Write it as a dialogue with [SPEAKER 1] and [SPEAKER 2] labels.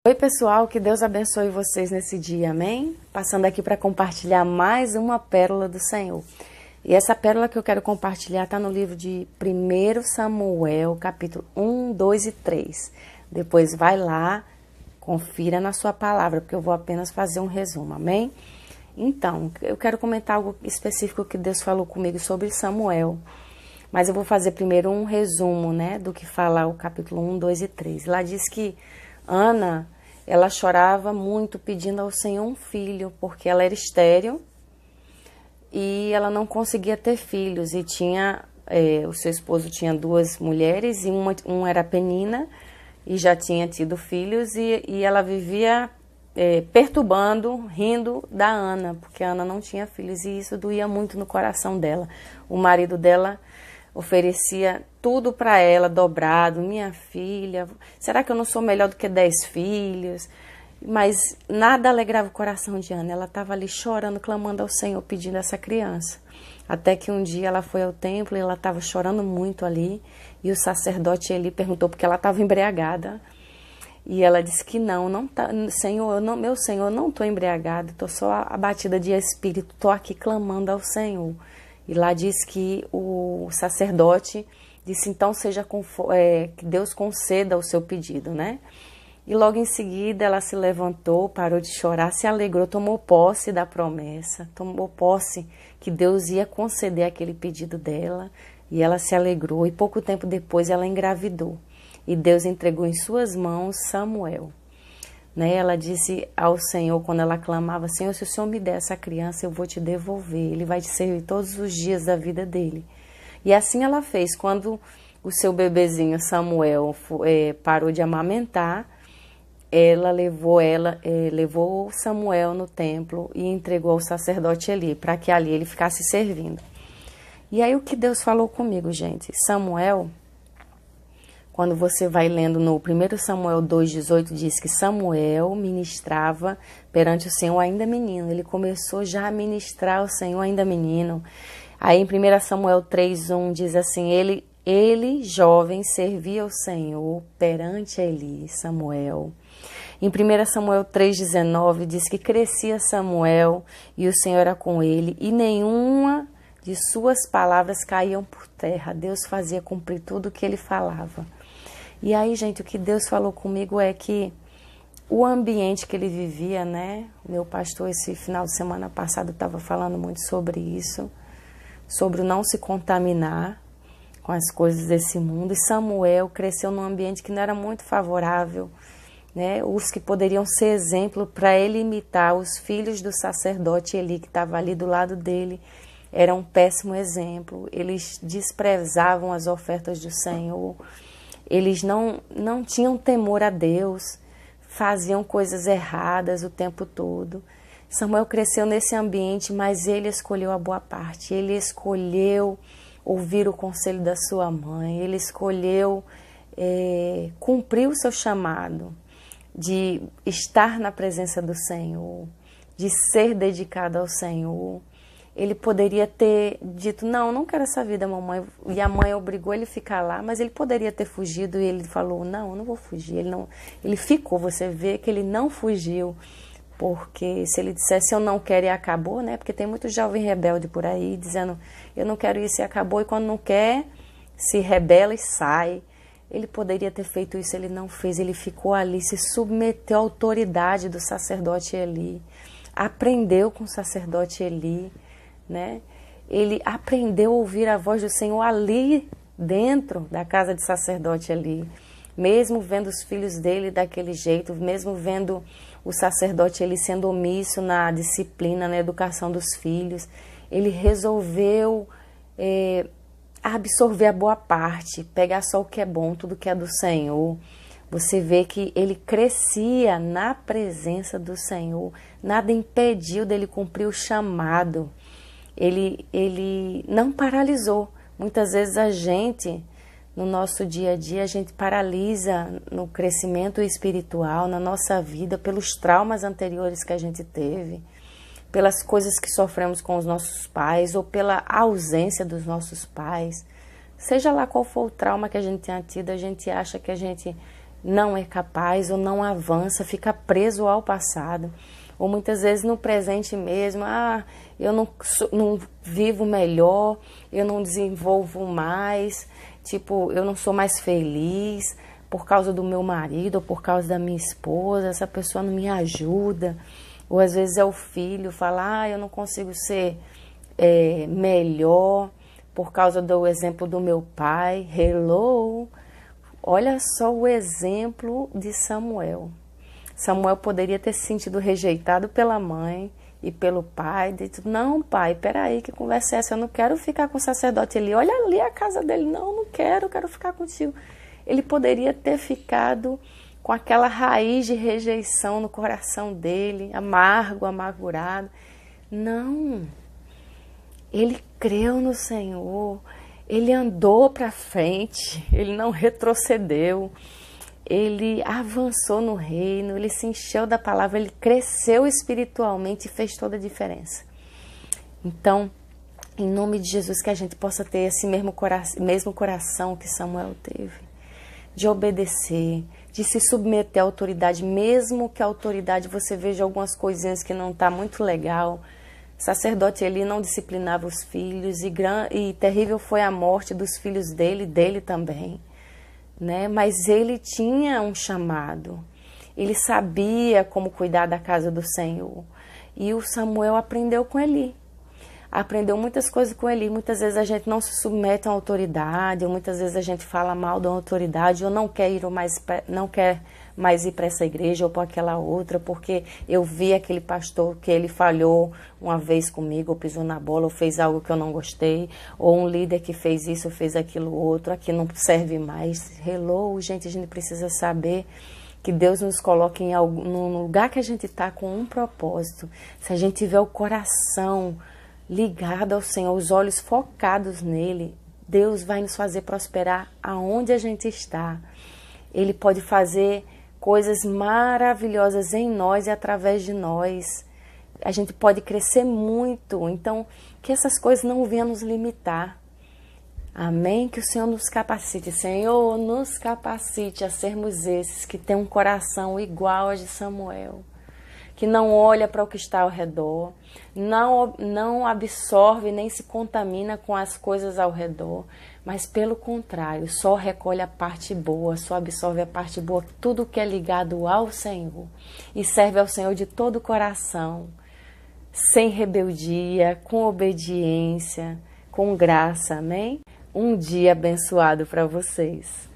[SPEAKER 1] Oi pessoal, que Deus abençoe vocês nesse dia, amém? Passando aqui para compartilhar mais uma pérola do Senhor. E essa pérola que eu quero compartilhar está no livro de 1 Samuel, capítulo 1, 2 e 3. Depois vai lá, confira na sua palavra, porque eu vou apenas fazer um resumo, amém? Então, eu quero comentar algo específico que Deus falou comigo sobre Samuel. Mas eu vou fazer primeiro um resumo, né, do que fala o capítulo 1, 2 e 3. Lá diz que Ana, ela chorava muito pedindo ao Senhor um filho, porque ela era estéril e ela não conseguia ter filhos. E tinha, o seu esposo tinha duas mulheres, e uma era Penina, e já tinha tido filhos, e ela vivia perturbando, rindo da Ana, porque a Ana não tinha filhos, e isso doía muito no coração dela. O marido dela oferecia tudo para ela, dobrado. Minha filha, será que eu não sou melhor do que 10 filhos? Mas nada alegrava o coração de Ana. Ela estava ali chorando, clamando ao Senhor, pedindo essa criança. Até que um dia ela foi ao templo e ela estava chorando muito ali. E o sacerdote Eli perguntou porque ela estava embriagada. E ela disse que não tá, Senhor, meu Senhor, eu não estou embriagada, estou só abatida de espírito, estou aqui clamando ao Senhor. E lá diz que o sacerdote disse, então que Deus conceda o seu pedido, né? E logo em seguida ela se levantou, parou de chorar, se alegrou, tomou posse da promessa, tomou posse que Deus ia conceder aquele pedido dela, e ela se alegrou, e pouco tempo depois ela engravidou. E Deus entregou em suas mãos Samuel. Né? Ela disse ao Senhor, quando ela clamava, Senhor, se o Senhor me der essa criança, eu vou te devolver. Ele vai te servir todos os dias da vida dele. E assim ela fez. Quando o seu bebezinho Samuel parou de amamentar, ela levou Samuel no templo e entregou ao sacerdote Eli, para que ali ele ficasse servindo. E aí o que Deus falou comigo, gente? Samuel, quando você vai lendo no 1 Samuel 2,18, diz que Samuel ministrava perante o Senhor ainda menino. Ele começou já a ministrar ao Senhor ainda menino. Aí em 1 Samuel 3,1 diz assim, ele jovem, servia ao Senhor perante Eli, Samuel. Em 1 Samuel 3,19 diz que crescia Samuel e o Senhor era com ele, e nenhuma de suas palavras caíam por terra. Deus fazia cumprir tudo o que ele falava. E aí, gente, o que Deus falou comigo é que o ambiente que ele vivia, né? Meu pastor, esse final de semana passado, estava falando muito sobre isso, sobre o não se contaminar com as coisas desse mundo. E Samuel cresceu num ambiente que não era muito favorável, né? Os que poderiam ser exemplo para ele imitar, os filhos do sacerdote Eli, que estava ali do lado dele, era um péssimo exemplo. Eles desprezavam as ofertas do Senhor. Eles não tinham temor a Deus, faziam coisas erradas o tempo todo. Samuel cresceu nesse ambiente, mas ele escolheu a boa parte. Ele escolheu ouvir o conselho da sua mãe. Ele escolheu cumprir o seu chamado de estar na presença do Senhor, de ser dedicado ao Senhor. Ele poderia ter dito, não quero essa vida, mamãe. E a mãe obrigou ele a ficar lá, mas ele poderia ter fugido e ele falou, não vou fugir. Ele ficou, você vê que ele não fugiu, porque se ele dissesse, eu não quero e acabou, né? Porque tem muito jovem rebelde por aí, dizendo, eu não quero isso e acabou, e quando não quer, se rebela e sai. Ele poderia ter feito isso, ele não fez, ele ficou ali, se submeteu à autoridade do sacerdote Eli, aprendeu com o sacerdote Eli, né? Ele aprendeu a ouvir a voz do Senhor ali dentro da casa de sacerdote ali, mesmo vendo os filhos dele daquele jeito, mesmo vendo o sacerdote ele sendo omisso na disciplina, na educação dos filhos, ele resolveu absorver a boa parte, pegar só o que é bom, tudo que é do Senhor. Você vê que ele crescia na presença do Senhor, nada impediu dele cumprir o chamado. Ele não paralisou. Muitas vezes a gente, no nosso dia a dia, a gente paralisa no crescimento espiritual, na nossa vida, pelos traumas anteriores que a gente teve, pelas coisas que sofremos com os nossos pais ou pela ausência dos nossos pais. Seja lá qual for o trauma que a gente tenha tido, a gente acha que a gente não é capaz ou não avança, fica preso ao passado. Ou muitas vezes no presente mesmo, eu não vivo melhor, eu não desenvolvo mais, tipo, eu não sou mais feliz por causa do meu marido ou por causa da minha esposa, essa pessoa não me ajuda. Ou às vezes é o filho, fala, eu não consigo ser melhor por causa do exemplo do meu pai. Hello! Olha só o exemplo de Samuel. Samuel poderia ter se sentido rejeitado pela mãe e pelo pai. Dito, não, pai, peraí, que conversa é essa? Eu não quero ficar com o sacerdote ali. Olha ali a casa dele. Não quero, quero ficar contigo. Ele poderia ter ficado com aquela raiz de rejeição no coração dele, amargo, amargurado. Não. Ele creu no Senhor. Ele andou para frente. Ele não retrocedeu. Ele avançou no reino, ele se encheu da palavra, ele cresceu espiritualmente e fez toda a diferença. Então, em nome de Jesus, que a gente possa ter esse mesmo coração que Samuel teve, de obedecer, de se submeter à autoridade, mesmo que a autoridade você veja algumas coisinhas que não está muito legal. O sacerdote Eli não disciplinava os filhos e terrível foi a morte dos filhos dele também. Né? Mas ele tinha um chamado, ele sabia como cuidar da casa do Senhor. E o Samuel aprendeu com Eli, aprendeu muitas coisas com Eli. Muitas vezes a gente não se submete à autoridade, ou muitas vezes a gente fala mal da autoridade, ou não quer mais ir para essa igreja ou para aquela outra, porque eu vi aquele pastor que ele falhou uma vez comigo, ou pisou na bola, ou fez algo que eu não gostei, ou um líder que fez isso, ou fez aquilo outro, aqui não serve mais. Hello, gente, a gente precisa saber que Deus nos coloca no lugar que a gente está com um propósito. Se a gente tiver o coração ligado ao Senhor, os olhos focados nele, Deus vai nos fazer prosperar aonde a gente está. Ele pode fazer coisas maravilhosas em nós e através de nós. A gente pode crescer muito. Então, que essas coisas não venham nos limitar. Amém? Que o Senhor nos capacite. Senhor, nos capacite a sermos esses que têm um coração igual ao de Samuel. Que não olha para o que está ao redor, não absorve nem se contamina com as coisas ao redor, mas pelo contrário, só recolhe a parte boa, só absorve a parte boa, tudo que é ligado ao Senhor, e serve ao Senhor de todo o coração, sem rebeldia, com obediência, com graça, amém? Um dia abençoado para vocês.